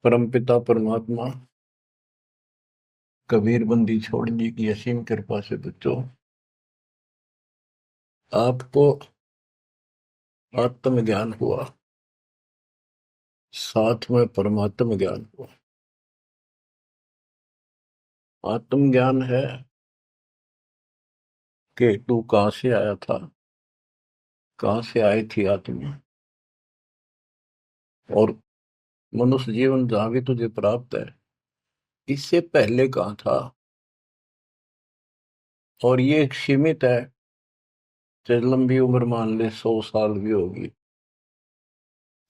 परमपिता परमात्मा कबीर बंदी छोड़ जी की असीम कृपा से बच्चों आपको आत्म ज्ञान हुआ, साथ में परमात्म ज्ञान हुआ। आत्म ज्ञान है कि तू कहां से आया था, कहां से आई थी आत्मा, और मनुष्य जीवन जहां भी तुझे प्राप्त है इससे पहले कहां था। और ये एक सीमित है, चाहे लंबी उम्र मान ले 100 साल भी होगी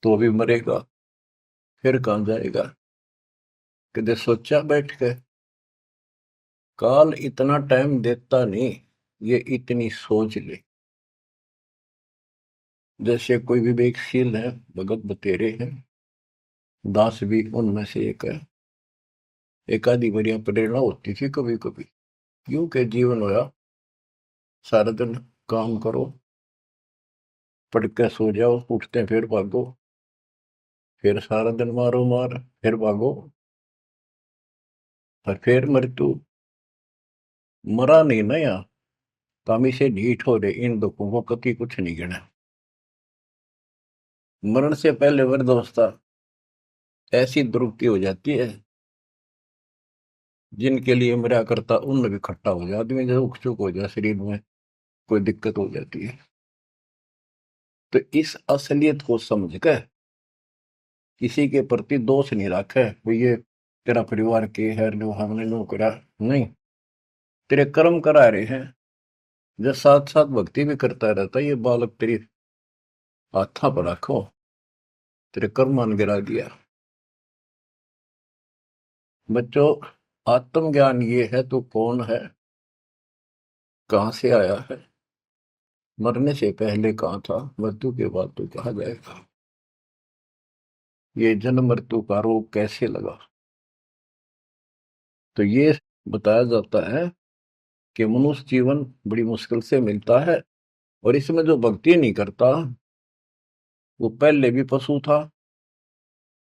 तो अभी मरेगा, फिर कहां जाएगा। कदे सोचा बैठ के काल इतना टाइम देता नहीं, ये इतनी सोच ले। जैसे कोई विवेकशील है, भगत बतेरे हैं, दास भी उनमें से एक है। एक आधी बढ़िया प्रेरणा होती थी कभी कभी, यूं के जीवन होया, सारा दिन काम करो, पढ़ के सो जाओ, उठते फिर भागो, फिर सारा दिन मारो मार, फिर भागो, और फिर मृत्यु। मरा नहीं ना यहाँ, कामी से ढीठ हो रहे, इन दुखों को कति कुछ नहीं गिना। मरण से पहले वृद्धावस्था ऐसी दुर्गति हो जाती है, जिनके लिए मरा करता उन भी खट्टा हो जाए, आदमी जब उख चुक हो जाए, शरीर में कोई दिक्कत हो जाती है। तो इस असलियत को समझ कर किसी के प्रति दोष नहीं रखे, भाई ये तेरा परिवार के है, नो हमने नो करा, नहीं, तेरे कर्म करा रहे हैं। जब साथ साथ भक्ति भी करता रहता, ये बालक तेरी हाथा पर रखो, तेरे कर्म मान गिरा दिया। बच्चों, आत्मज्ञान ये है तो कौन है, कहां से आया है, मरने से पहले कहां था, मृत्यु के बाद तो कहा जाएगा, ये जन्म मृत्यु का रोग कैसे लगा। तो ये बताया जाता है कि मनुष्य जीवन बड़ी मुश्किल से मिलता है, और इसमें जो भक्ति नहीं करता वो पहले भी पशु था।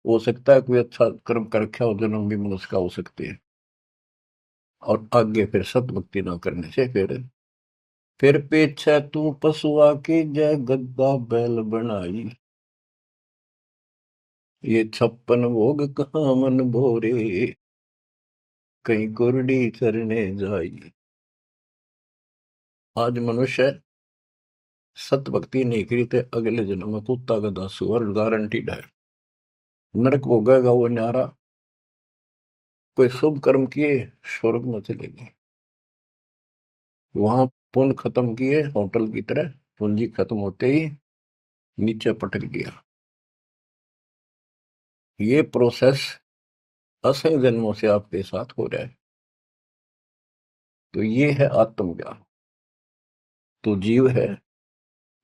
हो सकता है कोई अच्छा कर्म कर रखा हो, जन्म भी मनुष्य का हो सकते हैं, और आगे फिर सत भक्ति ना करने से फिर पीछे तू पशुआ की जय गद्दा बैल बनाई, ये 56 भोग कहाँ मन भोरे, कहीं कुरडी चरने जाई। आज मनुष्य सत भक्ति नहीं करी तो अगले जन्म में कुत्ता गधा सुअर गारंटीड है, नरक भोगेगा वो न्यारा। कोई शुभ कर्म किए, स्वर्ग में चले गए, वहां पुण्य खत्म किए, होटल की तरह पूंजी खत्म होते ही नीचे पटक गया। ये प्रोसेस असंख्य जन्मों से आपके साथ हो रहा है। तो ये है आत्मज्ञान। तो जीव है,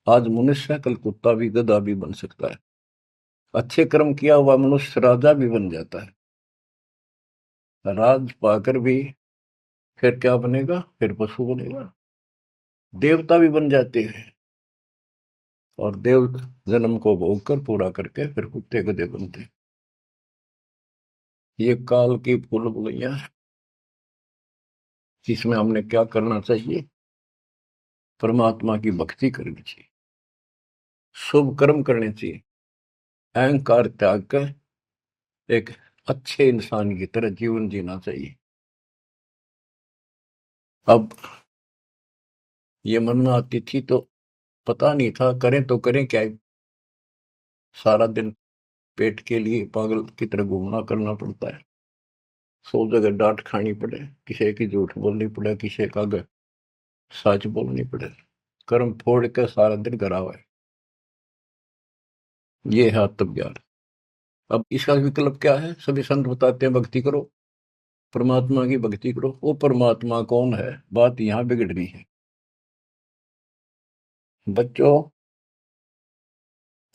आज मनुष्य कल कुत्ता भी गधा भी बन सकता है, अच्छे कर्म किया हुआ मनुष्य राजा भी बन जाता है, राज पाकर भी फिर क्या बनेगा, फिर पशु बनेगा, देवता भी बन जाते हैं, और देव जन्म को भोग कर पूरा करके फिर कुत्ते गधे बनते हैं। ये काल की भूल भुलैया है, जिसमें हमने क्या करना चाहिए, परमात्मा की भक्ति करनी चाहिए, शुभ कर्म करने चाहिए, अहंकार त्याग कर एक अच्छे इंसान की तरह जीवन जीना चाहिए। अब ये मन में आती थी तो पता नहीं था करें तो करें क्या, सारा दिन पेट के लिए पागल की तरह घूमना करना पड़ता है, 100 जगह डांट खानी पड़े, किसी की झूठ बोलनी पड़े, किसी का सच बोलनी पड़े, कर्म फोड़ के सारा दिन करा हुआ है। ये है आत्मज्ञान। अब इसका विकल्प क्या है, सभी संत बताते हैं भक्ति करो, परमात्मा की भक्ति करो। वो परमात्मा कौन है, बात यहां बिगड़ रही है बच्चों।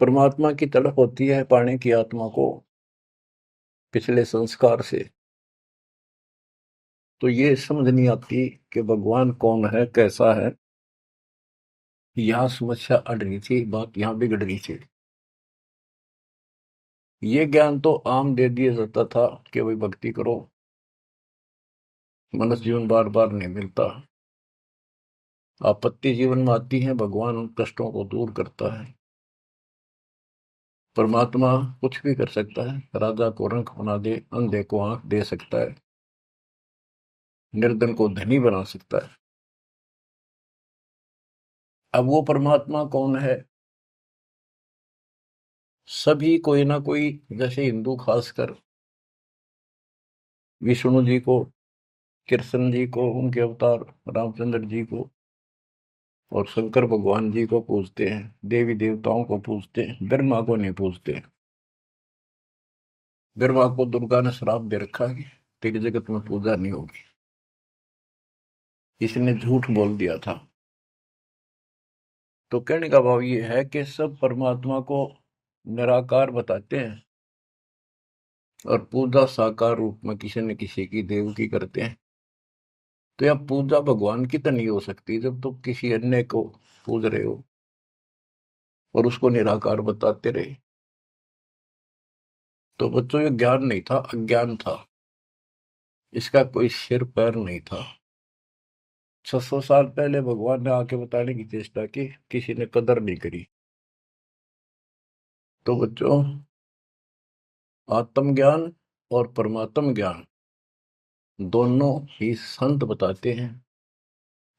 परमात्मा की तड़प होती है पाने की आत्मा को पिछले संस्कार से, तो ये समझ नहीं आती कि भगवान कौन है, कैसा है। यहां समस्या अड़ रही थी, बात यहां बिगड़ रही थी। ये ज्ञान तो आम दे दिया जाता था कि भाई भक्ति करो, मनुष्य जीवन बार बार नहीं मिलता, आपत्ति जीवन में आती है, भगवान उन कष्टों को दूर करता है। परमात्मा कुछ भी कर सकता है, राजा को रंक बना दे, अंधे को आंख दे सकता है, निर्धन को धनी बना सकता है। अब वो परमात्मा कौन है? सभी कोई ना कोई, जैसे हिंदू खासकर विष्णु जी को, कृष्ण जी को, उनके अवतार रामचंद्र जी को और शंकर भगवान जी को पूजते हैं, देवी देवताओं को पूजते हैं, ब्रह्मा को नहीं पूजते। ब्रह्मा को दुर्गा ने श्राप दे रखा है कि तेरी जगत में पूजा नहीं होगी, इसने झूठ बोल दिया था। तो कहने का भाव ये है कि सब परमात्मा को निराकार बताते हैं और पूजा साकार रूप में किसी न किसी की देव की करते हैं। तो यह पूजा भगवान की तो नहीं हो सकती जब तुम किसी अन्य को पूज रहे हो और उसको निराकार बताते रहे। तो बच्चों, ये ज्ञान नहीं था, अज्ञान था, इसका कोई सिर पैर नहीं था। 600 साल पहले भगवान ने आके बताने की चेष्टा की, किसी ने कदर नहीं करी। तो बच्चों, आत्मज्ञान और परमात्म ज्ञान दोनों ही संत बताते हैं,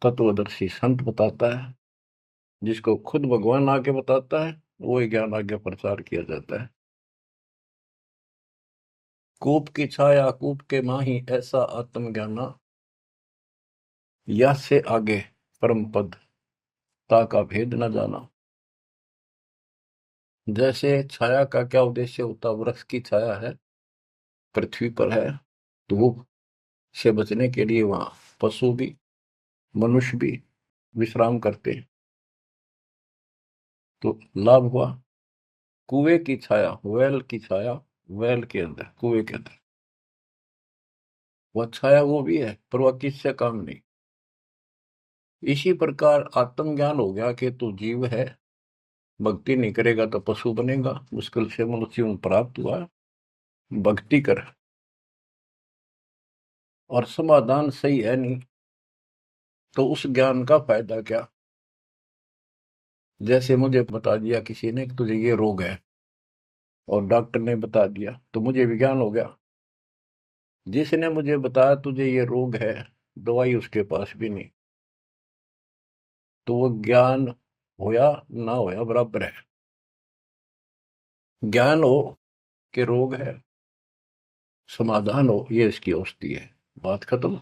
तत्वदर्शी संत बताता है। जिसको खुद भगवान आके बताता है वो ज्ञान आगे प्रचार किया जाता है। कूप की छाया कूप के माही, ऐसा आत्मज्ञाना, या से आगे परम पद ता का भेद न जाना। जैसे छाया का क्या उद्देश्य होता, वृक्ष की छाया है, पृथ्वी पर है, धूप से बचने के लिए वहां पशु भी मनुष्य भी विश्राम करते हैं। तो लाभ हुआ। कुएं की छाया, वेल की छाया, वेल के अंदर, कुएं के अंदर वह छाया वो भी है, पर वह किससे काम नहीं। इसी प्रकार आत्मज्ञान हो गया कि तू जीव है, भक्ति नहीं करेगा तो पशु बनेगा, मुश्किल से मनुष्य जीवन प्राप्त हुआ, भक्ति कर। और समाधान सही है नहीं तो उस ज्ञान का फायदा क्या? जैसे मुझे बता दिया किसी ने कि तुझे ये रोग है और डॉक्टर ने बता दिया, तो मुझे विज्ञान हो गया। जिसने मुझे बताया तुझे ये रोग है, दवाई उसके पास भी नहीं, तो वो ज्ञान होया ना होया बराबर है। ज्ञान हो कि रोग है, समाधान हो ये इसकी औषधि है, बात खत्म।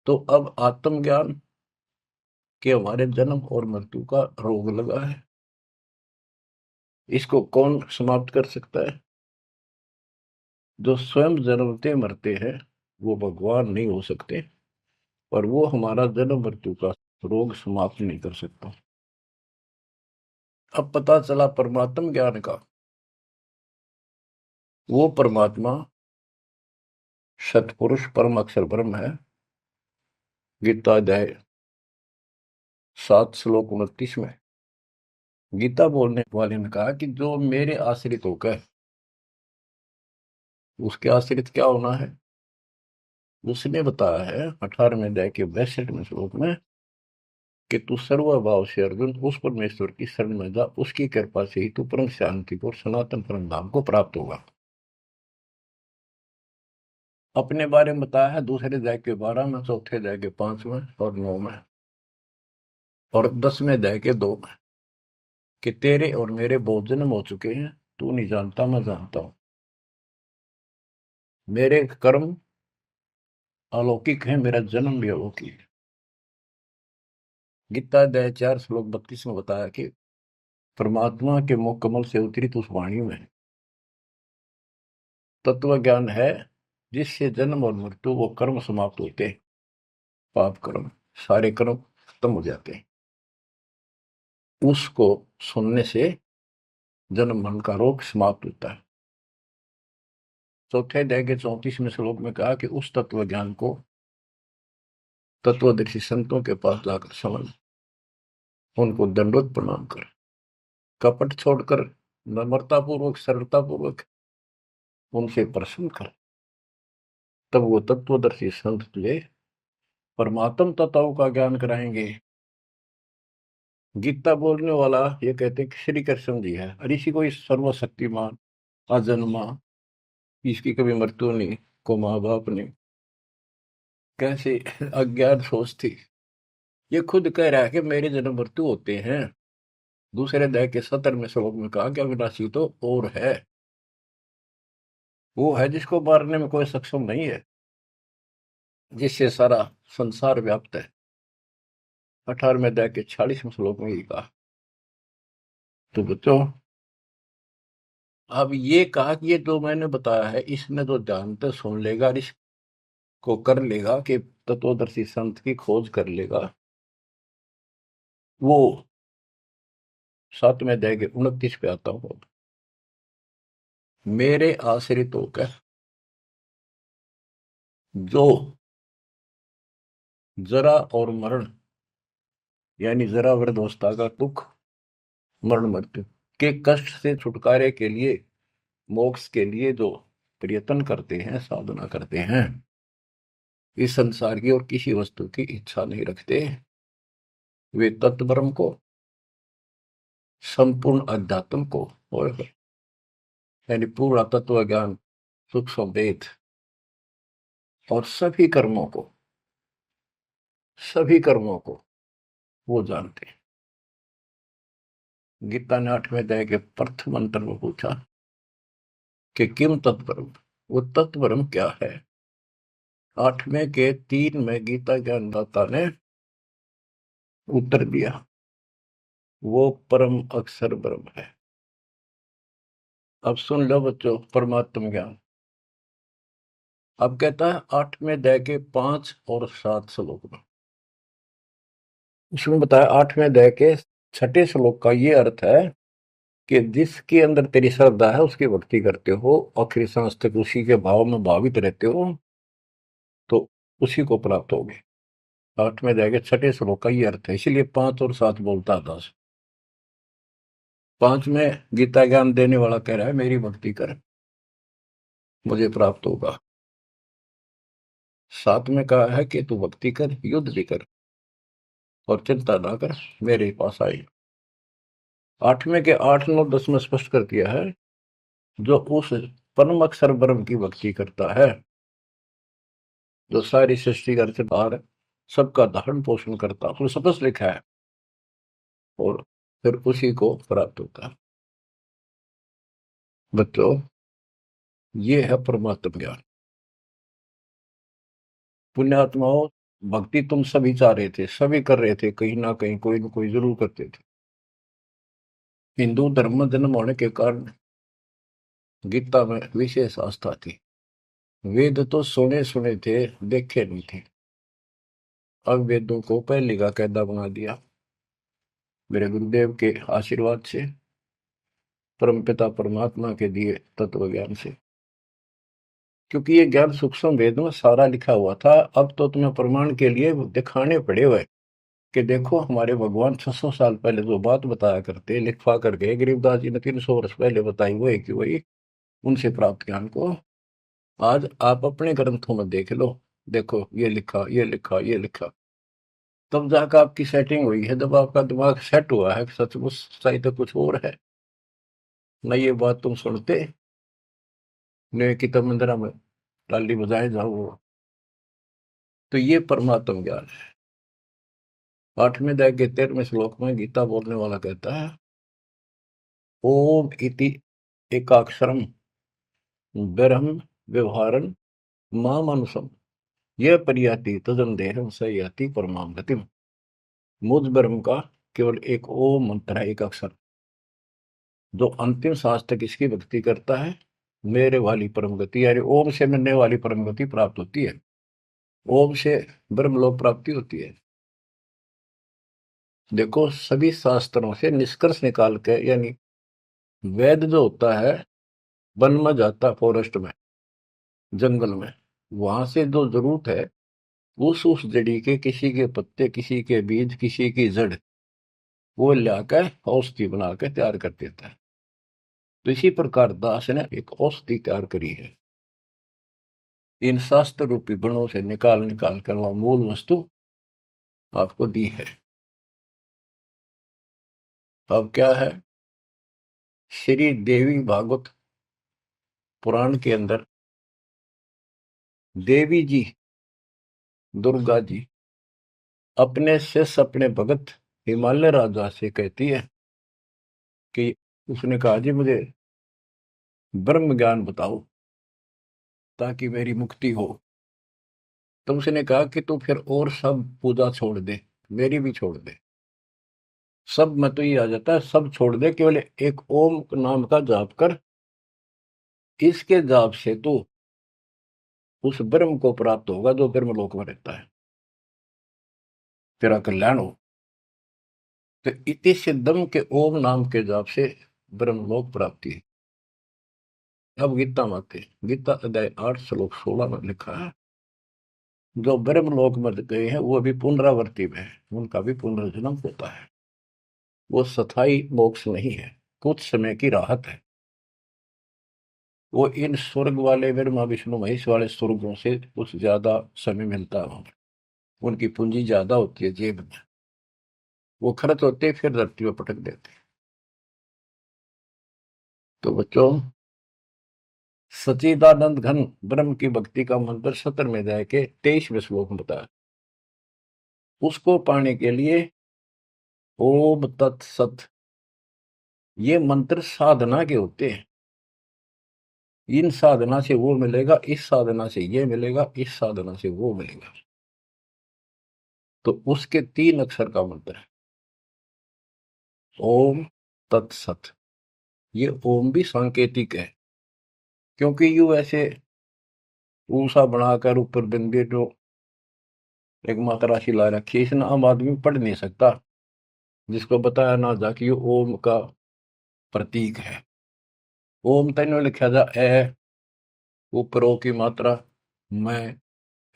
तो अब आत्मज्ञान के हमारे जन्म और मृत्यु का रोग लगा है, इसको कौन समाप्त कर सकता है? जो स्वयं जन्मते मरते हैं वो भगवान नहीं हो सकते, और वो हमारा जन्म मृत्यु का रोग समाप्त नहीं कर सकता। अब पता चला परमात्म ज्ञान का, वो परमात्मा सतपुरुष परम अक्षर ब्रह्म है। गीता अध्याय 7 श्लोक 29 में गीता बोलने वाले ने कहा कि जो मेरे आश्रित होकर, उसके आश्रित क्या होना है? उसने बताया है 18वें अध्याय के 62वें श्लोक में कि तू सर्वभाव से अर्जुन उस परमेश्वर की शरण में जा, उसकी कृपा से ही तू परम शांति को, सनातन परम धाम को प्राप्त होगा। अपने बारे में बताया है दूसरे अध्याय के 12 में, चौथे अध्याय के 5 में और 9 में और 10वें अध्याय के 2 में कि तेरे और मेरे बहुत जन्म हो चुके हैं, तू नहीं जानता मैं जानता हूं, मेरे कर्म अलौकिक है, मेरा जन्म भी अलौकिक है। गीता अध्याय 4 श्लोक 32 में बताया कि परमात्मा के मुख कमल से उतरित उस वाणी में तत्व ज्ञान है, जिससे जन्म और मृत्यु वो कर्म समाप्त होते हैं, पाप कर्म सारे कर्म खत्म हो जाते हैं। उसको सुनने से जन्म मरण का रोग समाप्त होता है। चौथे अध्याय के 34वें श्लोक में कहा कि उस तत्व ज्ञान को तत्वदर्शी संतों के पास जाकर समझ, उनको दंडवत प्रणाम कर, कपट छोड़कर नम्रतापूर्वक सरलतापूर्वक उनसे प्रश्न कर, तब वो तत्वदर्शी संत तुझे परमात्म तत्वों का ज्ञान कराएंगे। गीता बोलने वाला ये कहते हैं कि श्री कृष्ण जी है, और इसी को इस सर्वशक्तिमान अजन्मा, इसकी कभी मृत्यु नहीं, को माँ बाप ने कैसे अज्ञात सोच थी। ये खुद कह रहा है कि मेरे जन्म मृत्यु होते हैं। दूसरे अध्याय के 70वें श्लोक में कहा कि अविनाशी तो और है, वो है जिसको मारने में कोई सक्षम नहीं है, जिससे सारा संसार व्याप्त है। 18वें अध्याय के 46वें श्लोक में ये कहा। तो बच्चों, अब ये कहा कि ये जो मैंने बताया है इसने जो ध्यान से सुन लेगा और इसको कर लेगा कि तत्वदर्शी संत की खोज कर लेगा, वो 7वें अध्याय के 29 पे आता हूं। मेरे आश्रित होकर जो जरा और मरण, यानी जरा वृद्धावस्था का दुख, मरण मृत्यु के कष्ट से छुटकारे के लिए, मोक्ष के लिए जो प्रयत्न करते हैं, साधना करते हैं, इस संसार की और किसी वस्तु की इच्छा नहीं रखते, वे तत्ब्रह्म को, संपूर्ण अध्यात्म को, और यानी पूरा तत्व ज्ञान, सूक्ष्म वेद और सभी कर्मों को वो जानते हैं। गीता ने 8वें अध्याय के प्रथम मंत्र में पूछा कि किम तत्ब्रह्म, वो तत्ब्रह्म क्या है। 8वें के 3 में गीता ज्ञानदाता ने उत्तर दिया, वो परम अक्षर ब्रह्म है। अब सुन लो बच्चों परमात्म ज्ञान। अब कहता है 8वें अध्याय के 5 और 7 श्लोक में, उसमें बताया 8वें अध्याय के 6ठे श्लोक का ये अर्थ है कि जिसके अंदर तेरी श्रद्धा है उसकी भक्ति करते हो, आखिरी सांस तक उसी के भाव में भावित रहते हो, तो उसी को प्राप्त होगे। 8वें अध्याय के 6ठे श्लोक का ये अर्थ है, इसीलिए 5 और 7 बोलता था। 5 में गीता ज्ञान देने वाला कह रहा है मेरी भक्ति कर, मुझे प्राप्त होगा। 7 में कहा है कि तू भक्ति कर, युद्ध भी कर और चिंता ना कर, मेरे पास आई। 8वें के 8, 9, 10 में स्पष्ट कर दिया है, जो उस परम अक्षर ब्रह्म की भक्ति करता है, जो सारी सृष्टि घर से बाहर सबका धारण पोषण करता, उसमें स्पष्ट लिखा है, और फिर उसी को प्राप्त होता है। बच्चों, ये है परमात्म ज्ञान। पुण्यात्माओं, भक्ति तुम सभी चाह रहे थे, सभी कर रहे थे, कहीं ना कहीं कोई ना कोई जरूर करते थे। हिंदू धर्म में जन्म होने के कारण गीता में विशेष आस्था थी। वेद तो सुने सुने थे, देखे नहीं थे। अब वेदों को पहले का कायदा बना दिया मेरे गुरुदेव के आशीर्वाद से, परमपिता परमात्मा के दिए तत्व ज्ञान से। क्योंकि ये ज्ञान सूक्ष्म वेद में सारा लिखा हुआ था। अब तो तुम्हें प्रमाण के लिए दिखाने पड़े हुए कि देखो हमारे भगवान 600 साल पहले जो बात बताया करते, लिखवा कर गए गरीबदास जी ने 300 वर्ष पहले बताई, वो एक ही वही उनसे प्राप्त ज्ञान को आज आप अपने ग्रंथों में देख लो। देखो ये लिखा, ये लिखा, ये लिखा, तब जाकर आपकी सेटिंग हुई है। जब आपका दिमाग सेट हुआ है सचमुच सही तो कुछ और है, न ये बात तुम सुनते न कि तब मंदिरा में टाली बजाए जाओ। तो ये परमात्म ज्ञान है। 8वें अध्याय के 13वें श्लोक में गीता बोलने वाला कहता है, ओम इति एकाक्षरम ब्रह्म व्यवहारन मामनुषम यह परियाति तदन देहम स याति परमाम गतिम। मुझ ब्रह्म का केवल एक ओम मंत्र है, एक अक्षर, जो अंतिम सांस तक इसकी भक्ति करता है, मेरे वाली परम गति, यानी ओम से मिलने वाली परम गति प्राप्त होती है। ओम से ब्रह्मलोक प्राप्ति होती है। देखो सभी शास्त्रों से निष्कर्ष निकाल के, यानी वेद जो होता है वन में जाता, फॉरेस्ट में, जंगल में, वहां से जो जरूरत है उस जड़ी के, किसी के पत्ते, किसी के बीज, किसी की जड़, वो लाकर औषधि बना के तैयार कर देता है। तो इसी प्रकार दास ने एक औषधि तैयार करी है, इन शास्त्र रूपी गुणों से निकाल निकाल कर वह मूल वस्तु आपको दी है। अब क्या है, श्री देवी भागवत पुराण के अंदर देवी जी दुर्गा जी अपने शिष्य अपने भगत हिमालय राजा से कहती है कि उसने कहा जी मुझे ब्रह्म ज्ञान बताओ ताकि मेरी मुक्ति हो। तो उसने कहा कि तू फिर और सब पूजा छोड़ दे, मेरी भी छोड़ दे, सब में तो ये आ जाता है, सब छोड़ दे, केवल एक ओम नाम का जाप कर, इसके जाप से तू उस ब्रह्म को प्राप्त होगा जो ब्रह्मलोक में रहता है, तेरा कल्याण हो। तो इति सिद्धम के ओम नाम के जाप से ब्रह्मलोक प्राप्ति है। अब गीता माते गीता अध्याय 8 श्लोक 16 में लिखा है, जो ब्रह्मलोक में गए हैं वो भी पुनरावर्ती में है, उनका भी पुनर्जन्म होता है, वो स्थायी मोक्ष नहीं है, कुछ समय की राहत है। वो इन स्वर्ग वाले ब्रह्मा विष्णु महेश वाले स्वर्गों से कुछ ज्यादा समय मिलता है, उनकी पूंजी ज्यादा होती है जेब में, वो खर्च होते फिर धरती में पटक देते। तो बच्चों, सच्चिदानंद घन ब्रह्म की भक्ति का मंत्र 17वें अध्याय के 23वें श्लोक में बताया, उसको पाने के लिए ओम तत्सत ये मंत्र साधना के होते हैं। इन साधना से वो मिलेगा, इस साधना से ये मिलेगा, इस साधना से वो मिलेगा। तो उसके 3 अक्षर का मंत्र है ओम तत्सत। ये ओम भी सांकेतिक है, क्योंकि यू ऐसे ऊषा बनाकर ऊपर बिंदु जो एक मात्रा राशि ला रखी है, इसने आम आदमी पढ़ नहीं सकता, जिसको बताया ना जा कि ये ओम का प्रतीक है। ओम तेनो लिखा जा ए, ऊपर ओ की मात्रा, मैं,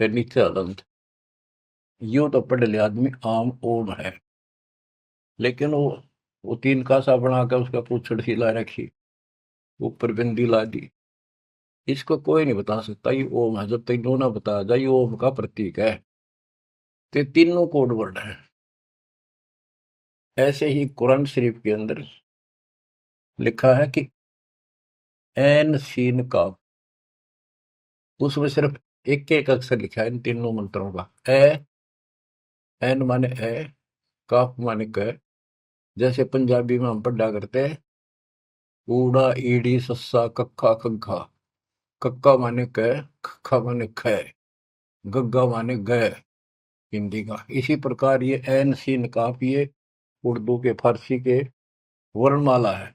फिर नीचे अदंत, यूं तो पढ़ लिया आदमी आम ओम है, लेकिन वो 3 कासा बनाकर उसका पूछड़ हिला रखी, ऊपर बिंदी ला दी, इसको कोई नहीं बता सकता ये ओम है जब तक दो ना बताया जाए ये ओम का प्रतीक है। तो तीनों कोड वर्ड है। ऐसे ही कुरान शरीफ के अंदर लिखा है कि एन सीन का, उसमें सिर्फ एक एक अक्षर लिखा है इन तीनों मंत्रों का। ए, एन माने ए, काफ माने क, जैसे पंजाबी में हम पढ़ा करते हैं ऊड़ा ईड़ी सस्सा कक्का खग्गा, कक्का माने क, खक्का माने ख, गग्गा माने ग, हिंदी का। इसी प्रकार ये एन सीन काफ ये उर्दू के फारसी के वर्णमाला है।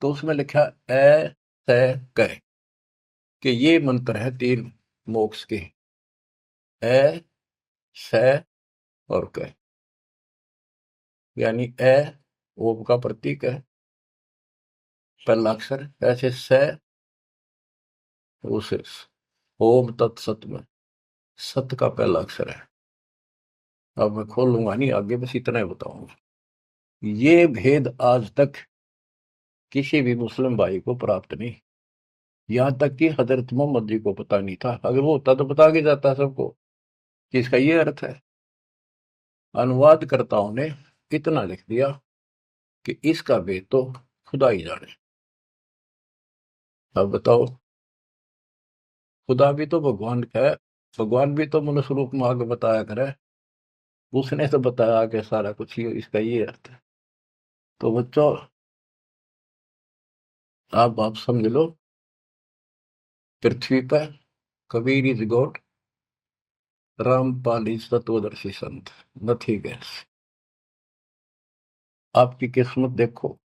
तो उसमें लिखा ए से क कि ये मंत्र है 3 मोक्ष के, ए से और क, यानी ए ओम का प्रतीक है पहला अक्षर, ऐसे से उसे ओम तत्सत में सत का पहला अक्षर है। अब मैं खोलूंगा नहीं आगे, बस इतना ही बताऊंगा। ये भेद आज तक किसी भी मुस्लिम भाई को प्राप्त नहीं, यहाँ तक कि हजरत मोहम्मद जी को पता नहीं था। अगर वो होता तो बता के जाता सबको कि इसका ये अर्थ है। अनुवादकर्ताओं ने इतना लिख दिया कि इसका भेद तो खुदा ही जाने। अब बताओ, खुदा भी तो भगवान का है, भगवान भी तो मनुष्य रूप में आगे बताया करे, उसने तो बताया कि सारा कुछ ही इसका ये अर्थ है। तो बच्चों, आप समझ लो, पृथ्वी पर Kabir is God, Rampal is तत्वदर्शी संत, नथिंग एल्स। आपकी किस्मत देखो,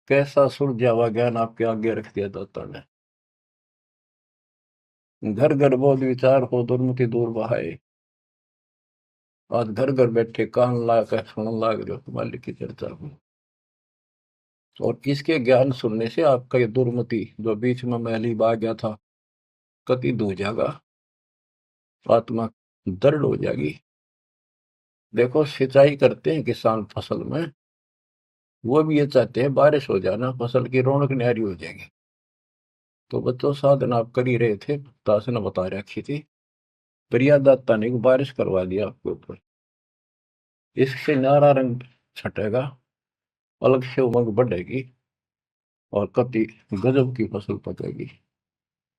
कैसा सुलझावा ज्ञान आपके आगे रख दिया दाता ने। घर घर बोध विचार हो दुर्मति दूर बहाए, आज घर घर बैठे कान ला कर सुन लाग रहे हो मालिक की चर्चा को। और इसके ज्ञान सुनने से आपका ये दुर्मति जो बीच में मैली बा गया था कति दूर जाएगा, आत्मा दृढ़ हो जाएगी। देखो, सिंचाई करते हैं किसान फसल में, वो भी ये चाहते हैं बारिश हो जाना, फसल की रौनक न्यारी हो जाएगी। तो बच्चों साधन आप कर ही रहे थे, दास ने बता रखी थी, प्रियादाता ने बारिश करवा दिया आपके ऊपर। इससे नारा रंग छटेगा, अलग से उमंग बढ़ेगी और कति गजब की फसल पकेगी।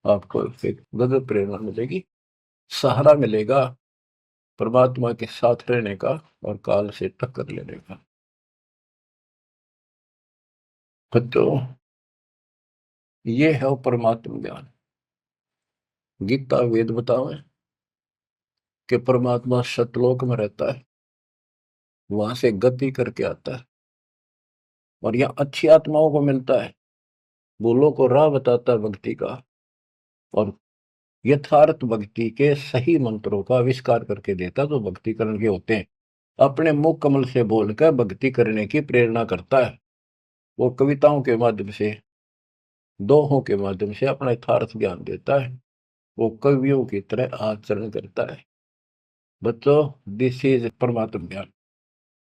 आपको एक गजब प्रेरणा मिलेगी, सहारा मिलेगा परमात्मा के साथ रहने का और काल से टक्कर लेने का। बच्चों ये है परमात्म ज्ञान। गीता वेद बतावे कि परमात्मा सतलोक में रहता है, वहां से गति करके आता है और यहाँ अच्छी आत्माओं को मिलता है, बोलो को राह बताता है भक्ति का, और यथार्थ भक्ति के सही मंत्रों का आविष्कार करके देता जो भक्ति करने के होते हैं। अपने मुख कमल से बोलकर भक्ति करने की प्रेरणा करता है। वो कविताओं के माध्यम से, दोहों के माध्यम से अपना यथार्थ ज्ञान देता है। वो कवियों की तरह आचरण करता है। बच्चों दिस इज परमात्म ज्ञान।